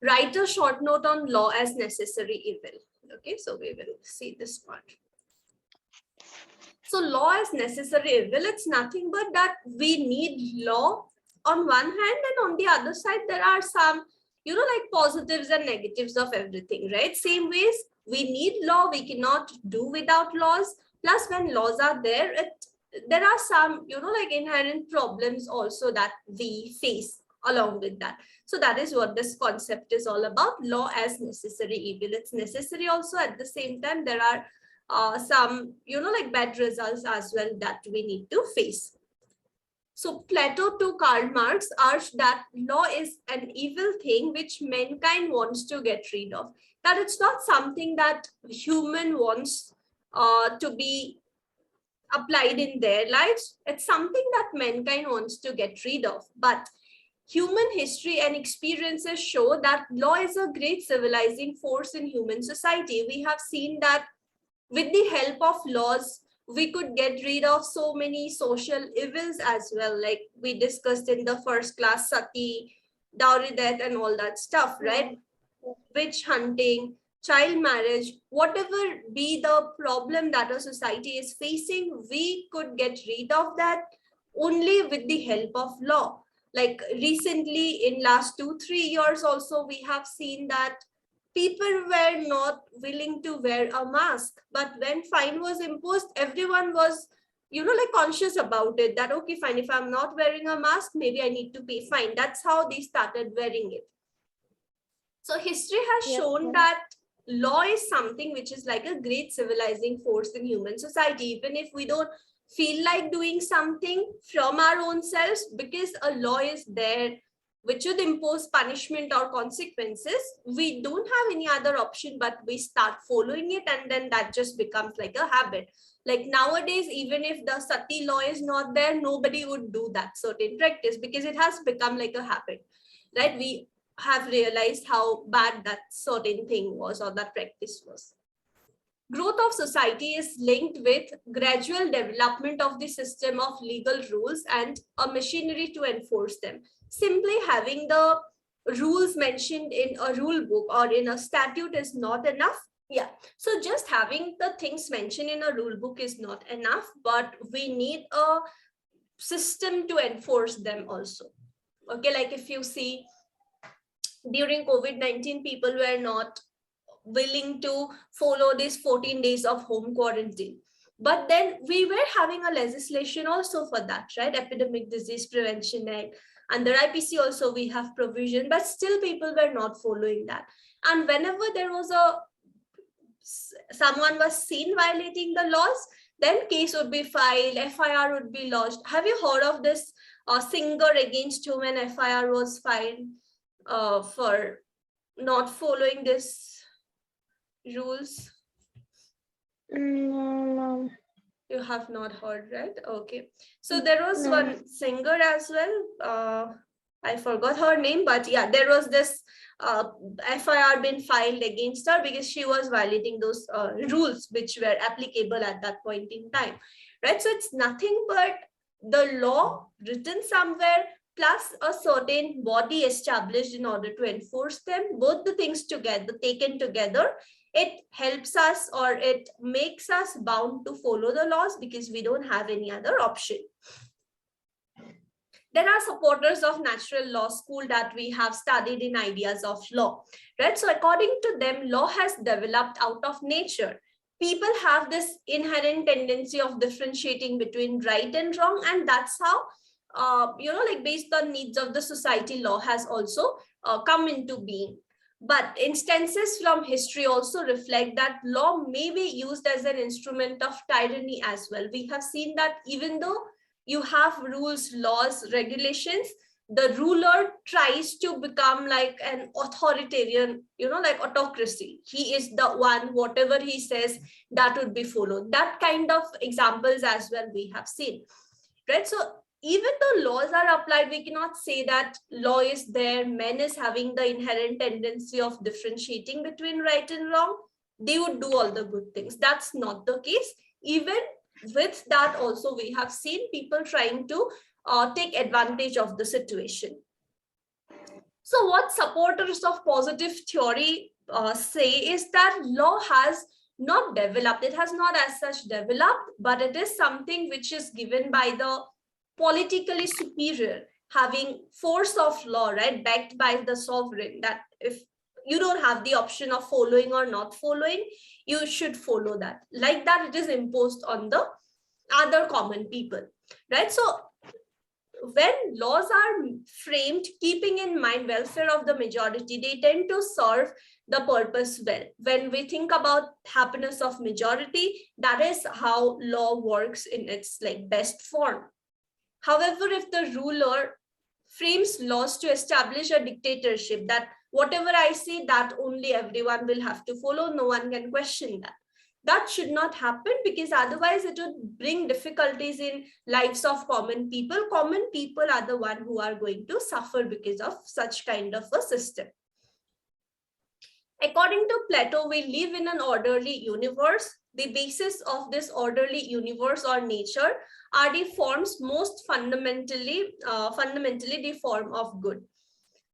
Write a short note on law as necessary evil. Okay, so we will see this part. So law as necessary evil, it's nothing but that we need law on one hand, and on the other side, there are some, like positives and negatives of everything, right? Same ways, we need law, we cannot do without laws. Plus, when laws are there, there are some, like inherent problems also that we face along with that. So that is what this concept is all about, law as necessary evil. It's necessary also, at the same time, there are some, like bad results as well that we need to face. So Plato to Karl Marx urged that law is an evil thing which mankind wants to get rid of. That it's not something that human wants to be applied in their lives. It's something that mankind wants to get rid of. But human history and experiences show that law is a great civilizing force in human society. We have seen that with the help of laws, we could get rid of so many social evils as well, like we discussed in the first class, sati, dowry death, and all that stuff, right? Witch hunting, child marriage, whatever be the problem that a society is facing, we could get rid of that only with the help of law. Like recently, in last 2-3 years also, we have seen that people were not willing to wear a mask, but when fine was imposed, everyone was, like conscious about it, that okay, fine, if I'm not wearing a mask, maybe I need to pay fine. That's how they started wearing it. So history has shown that law is something which is like a great civilizing force in human society, even if we don't feel like doing something from our own selves, because a law is there which would impose punishment or consequences. We don't have any other option, but we start following it, and then that just becomes like a habit. Like nowadays, even if the sati law is not there, nobody would do that certain practice because it has become like a habit, right? We have realized how bad that certain thing was, or that practice was. Growth of society is linked with gradual development of the system of legal rules and a machinery to enforce them. Simply having the rules mentioned in a rule book or in a statute is not enough. Yeah, so just having the things mentioned in a rule book is not enough, but we need a system to enforce them also. Okay, like if you see, during COVID-19, people were not willing to follow these 14 days of home quarantine. But then we were having a legislation also for that, right? Epidemic Disease Prevention Act. Under IPC also we have provision, but still people were not following that. And whenever there was someone was seen violating the laws, then case would be filed, FIR would be lodged. Have you heard of this singer against whom an FIR was filed for not following this rules? No. You have not heard, right? Okay. So there was one singer as well. I forgot her name, but yeah, there was this FIR been filed against her because she was violating those rules which were applicable at that point in time, right? So it's nothing but the law written somewhere plus a certain body established in order to enforce them. Both the things together, taken together, it helps us, or it makes us bound to follow the laws because we don't have any other option. There are supporters of natural law school that we have studied in ideas of law, right? So according to them, law has developed out of nature. People have this inherent tendency of differentiating between right and wrong, and that's how, like based on needs of the society, law has also come into being. But instances from history also reflect that law may be used as an instrument of tyranny as well. We have seen that even though you have rules, laws, regulations, the ruler tries to become like an authoritarian, like autocracy. He is the one, whatever he says, that would be followed. That kind of examples as well we have seen, right? So even though laws are applied, we cannot say that law is there, man is having the inherent tendency of differentiating between right and wrong, they would do all the good things. That's not the case. Even with that also, we have seen people trying to take advantage of the situation. So what supporters of positive theory say is that law has not developed. It has not as such developed, but it is something which is given by the politically superior, having force of law, right, backed by the sovereign, that if you don't have the option of following or not following, you should follow that. Like that, it is imposed on the other common people, right? So when laws are framed keeping in mind welfare of the majority, they tend to serve the purpose well. When we think about happiness of majority, that is how law works in its like best form. However, if the ruler frames laws to establish a dictatorship, that whatever I say, that only everyone will have to follow, no one can question that. That should not happen, because otherwise it would bring difficulties in lives of common people. Common people are the one who are going to suffer because of such kind of a system. According to Plato, we live in an orderly universe. The basis of this orderly universe or nature are the forms most fundamentally the form of good.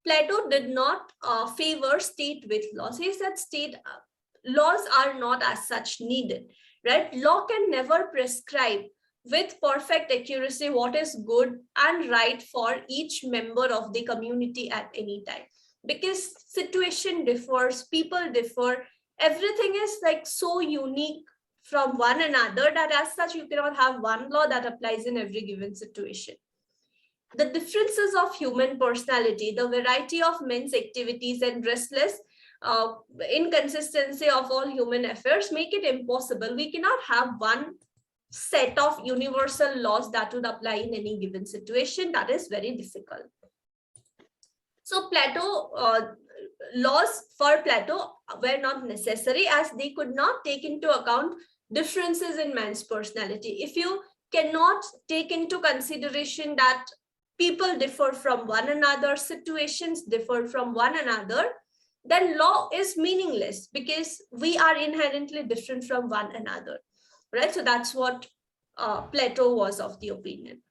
Plato did not favor state with laws. He said state laws are not as such needed, right? Law can never prescribe with perfect accuracy what is good and right for each member of the community at any time, because situation differs, people differ, everything is like so unique from one another that as such you cannot have one law that applies in every given situation. The differences of human personality, the variety of men's activities and restless inconsistency of all human affairs make it impossible. We cannot have one set of universal laws that would apply in any given situation. That is very difficult. So laws for Plato were not necessary, as they could not take into account differences in man's personality. If you cannot take into consideration that people differ from one another, situations differ from one another, then law is meaningless, because we are inherently different from one another, right? So that's what Plato was of the opinion.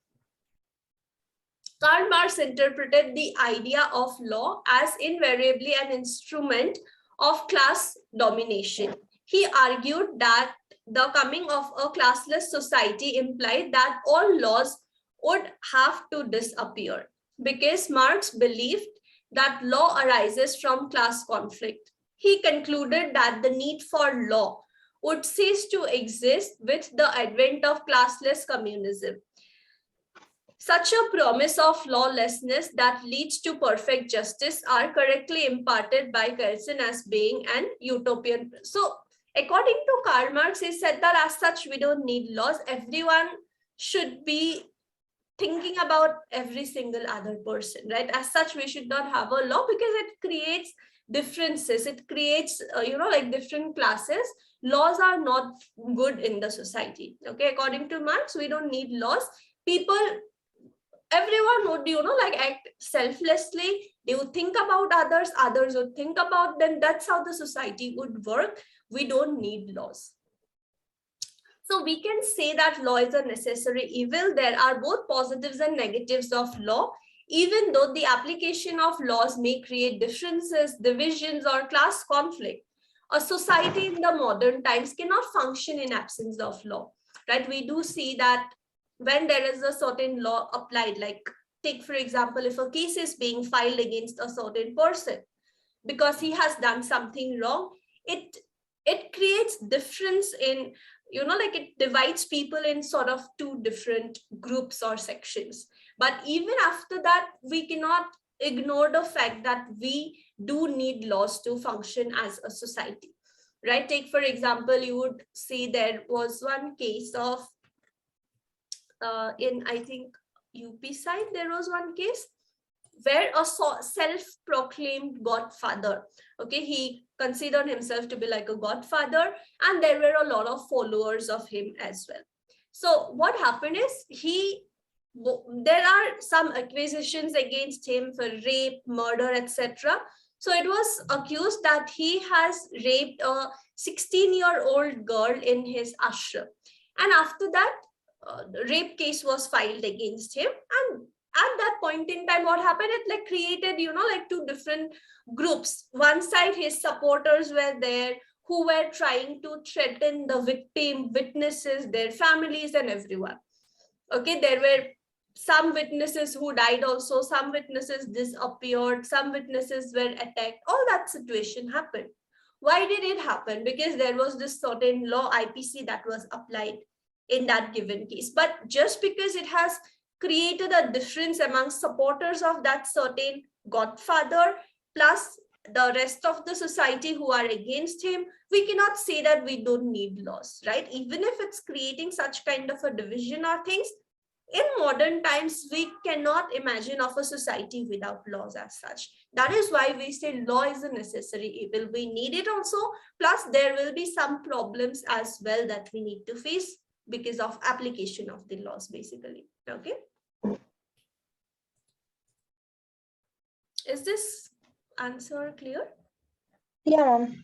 Karl Marx interpreted the idea of law as invariably an instrument of class domination. He argued that the coming of a classless society implied that all laws would have to disappear, because Marx believed that law arises from class conflict. He concluded that the need for law would cease to exist with the advent of classless communism. Such a promise of lawlessness that leads to perfect justice are correctly imparted by Kelsen as being an utopian. So, according to Karl Marx, he said that as such, we don't need laws. Everyone should be thinking about every single other person, right? As such, we should not have a law, because it creates differences. It creates, like different classes. Laws are not good in the society. Okay, according to Marx, we don't need laws. Everyone would, like act selflessly. They would think about others, others would think about them. That's how the society would work. We don't need laws. So we can say that law is a necessary evil. There are both positives and negatives of law. Even though the application of laws may create differences, divisions, or class conflict, a society in the modern times cannot function in absence of law, right? We do see that when there is a certain law applied, like take for example, if a case is being filed against a certain person because he has done something wrong, it creates difference in, like it divides people in sort of two different groups or sections. But even after that, we cannot ignore the fact that we do need laws to function as a society, right? Take for example, you would see there was one case of in, I think, UP side, there was one case where a self-proclaimed godfather, okay, he considered himself to be like a godfather, and there were a lot of followers of him as well. So what happened is there are some accusations against him for rape, murder, etc. So it was accused that he has raped a 16-year-old girl in his ashram, and after that, the rape case was filed against him, and at that point in time, what happened, it like created, like two different groups. One side, his supporters were there, who were trying to threaten the victim, witnesses, their families, and everyone. Okay, there were some witnesses who died also, some witnesses disappeared, some witnesses were attacked. All that situation happened. Why did it happen? Because there was this certain law, IPC, that was applied in that given case. But just because it has created a difference among supporters of that certain godfather plus the rest of the society who are against him, we cannot say that we don't need laws, right? Even if it's creating such kind of a division or things, in modern times, we cannot imagine of a society without laws as such. That is why we say law is a necessary evil. We need it also. Plus, there will be some problems as well that we need to face because of application of the laws, basically. Okay. Is this answer clear? Yeah, ma'am.